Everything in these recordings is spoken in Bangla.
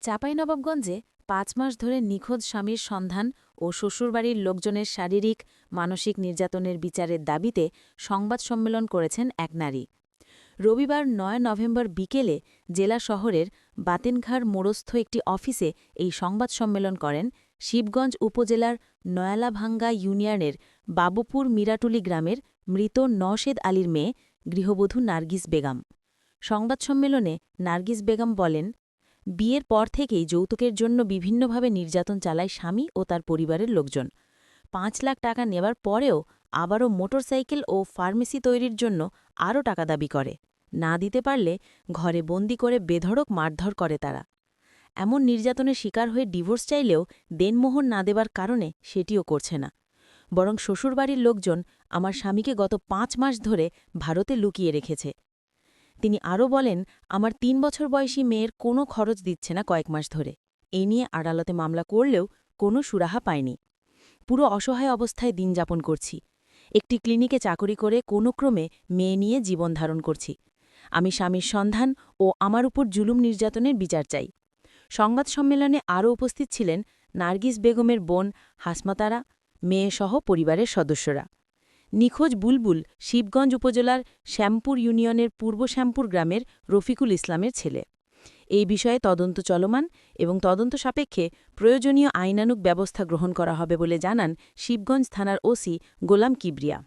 চাঁপাইনবাবগঞ্জে ৫ মাস ধরে নিখোঁজ স্বামীর সন্ধান ও শ্বশুরবাড়ির লোকজনের শারীরিক, মানসিক নির্যাতনের বিচারের দাবিতে সংবাদ সম্মেলন করেছেন এক নারী। রবিবার ৯ নভেম্বর বিকেলে জেলা শহরের বাতেনঘার মোড়স্থ একটি অফিসে এই সংবাদ সম্মেলন করেন শিবগঞ্জ উপজেলার নয়ালাভাঙ্গা ইউনিয়নের বাবুপুর মিরাটুলি গ্রামের মৃত নওশেদ আলীর মেয়ে গৃহবধূ নার্গিস বেগম। সংবাদ সম্মেলনে নার্গিস বেগম বলেন, বিয়ের পর থেকেই যৌতুকের জন্য বিভিন্নভাবে নির্যাতন চালায় স্বামী ও তার পরিবারের লোকজন। ৫ লাখ টাকা নেবার পরেও আবারও মোটরসাইকেল ও ফার্মেসি তৈরির জন্য আরও টাকা দাবি করে। না দিতে পারলে ঘরে বন্দি করে বেধড়ক মারধর করে তারা। এমন নির্যাতনের শিকার হয়ে ডিভোর্স চাইলেও দেনমোহর না দেবার কারণে সেটিও করছে না। বরং শ্বশুরবাড়ির লোকজন আমার স্বামীকে গত ৫ মাস ধরে ভারতে লুকিয়ে রেখেছে। তিনি আরও বলেন, আমার ৩ বছর বয়সী মেয়ের কোনো খরচ দিচ্ছে না কয়েক মাস ধরে। এই নিয়ে আদালতে মামলা করলেও কোনো সুরাহা পায়নি। পুরো অসহায় অবস্থায় দিন যাপন করছি। একটি ক্লিনিকে চাকরি করে কোনো ক্রমে মেয়ে নিয়ে জীবন ধারণ করছি। আমি স্বামীর সন্ধান ও আমার উপর জুলুম নির্যাতনের বিচার চাই। সংবাদ সম্মেলনে আরও উপস্থিত ছিলেন নার্গিস বেগমের বোন হাসমাতারা, মেয়েসহ পরিবারের সদস্যরা। নিখোঁজ বুলবুল শিবগঞ্জ উপজেলার শ্যামপুর ইউনিয়নের পূর্ব শ্যামপুর গ্রামের রফিকুল ইসলামের ছেলে। এই বিষয়ে তদন্ত চলমান এবং তদন্ত সাপেক্ষে প্রয়োজনীয় আইনানুগ ব্যবস্থা গ্রহণ করা হবে বলে জানান শিবগঞ্জ থানার ওসি গোলাম কিবরিয়া।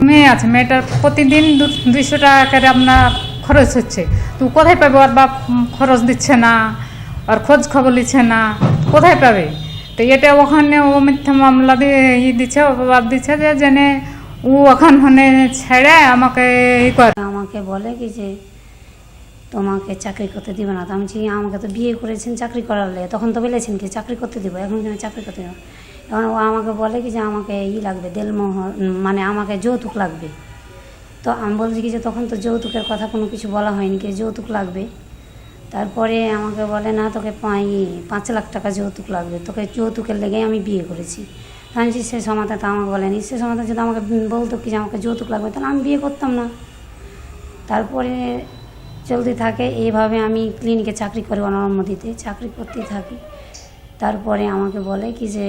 মেয়ে আছে, মেয়েটার প্রতিদিন 200 টাকা করে আপনার খরচ হচ্ছে। তো কোথায় পাবে? ওর বাপ খরচ দিচ্ছে না, আর খোঁজ খবর নিচ্ছে না, কোথায় পাবে? তো এটা ওখানে ও মিথ্যা মামলা দিয়ে দিচ্ছে, ও বাপ দিচ্ছে যে জেনে ও ওখানে ছেড়ে আমাকে আমাকে বলে কি যে তোমাকে চাকরি করতে দিবে না। তো আমি আমাকে তো বিয়ে করেছেন চাকরি করালে, তখন তো বলেছেন কি চাকরি করতে দিব, এখন কেন চাকরি করতে দিব? এখন ও আমাকে বলে কি যে আমাকে লাগবে দেলমোহর, মানে আমাকে যৌতুক লাগবে। তো আমি বলছি কি যে তখন তো যৌতুকের কথা কোনো কিছু বলা হয়নি, কি যৌতুক লাগবে। তারপরে আমাকে বলে না, তোকে 5 লাখ টাকা যৌতুক লাগবে, তোকে যৌতুকের লেগেই আমি বিয়ে করেছি। আমি সে সমাধান তো আমাকে বলেনি। সে সমাধান যদি আমাকে বলতো কি যে আমাকে যৌতুক লাগবে, তাহলে আমি বিয়ে করতাম না। তারপরে চলতে থাকে এইভাবে। আমি ক্লিনিকে চাকরি করি, অনুমতিতে চাকরি করতে থাকি। তারপরে আমাকে বলে কি যে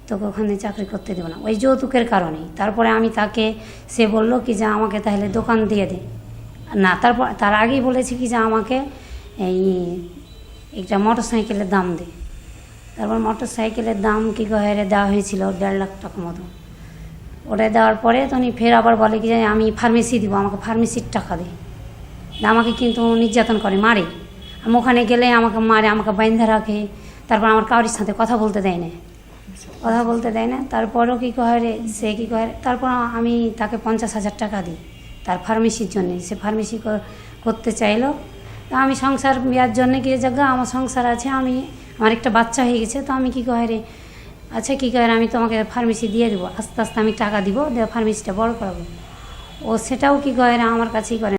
তোকে ওখানে চাকরি করতে দেবো না, ওই যৌতুকের কারণেই। তারপরে আমি তাকে, সে বললো কি যে আমাকে তাহলে দোকান দিয়ে দে না। তার আগেই বলেছি কি যে আমাকে এই একটা মোটরসাইকেলের দাম দে। তারপর মোটরসাইকেলের দাম কি গহেরে দেওয়া হয়েছিল 1.5 লাখ টাকা মতো। ওটা দেওয়ার পরে তখন ফের আবার বলে কি যে আমি ফার্মেসি দিব, আমাকে ফার্মেসির টাকা দে। আমাকে কিন্তু নির্যাতন করে, মারে। আমি ওখানে গেলে আমাকে মারে, আমাকে বাইন্ধা রাখে। তারপর আমার কারোর সাথে কথা বলতে দেয় না, তারপরও কী কহে সে কী কহে। তারপর আমি তাকে 50,000 টাকা দিই তার ফার্মেসির জন্যে। সে ফার্মেসি করতে চাইলো। তা আমি সংসার বিয়ার জন্যে গিয়ে জায়গা আমার সংসার আছে, আমার একটা বাচ্চা হয়ে গেছে। তো আমি কী কহে আচ্ছা কী কহে আমি তোমাকে ফার্মেসি দিয়ে দেবো, আস্তে আস্তে আমি টাকা দিব, দিয়ে ফার্মেসিটা বড় করাবো। ও সেটাও কী কহে আমার কাছেই করে।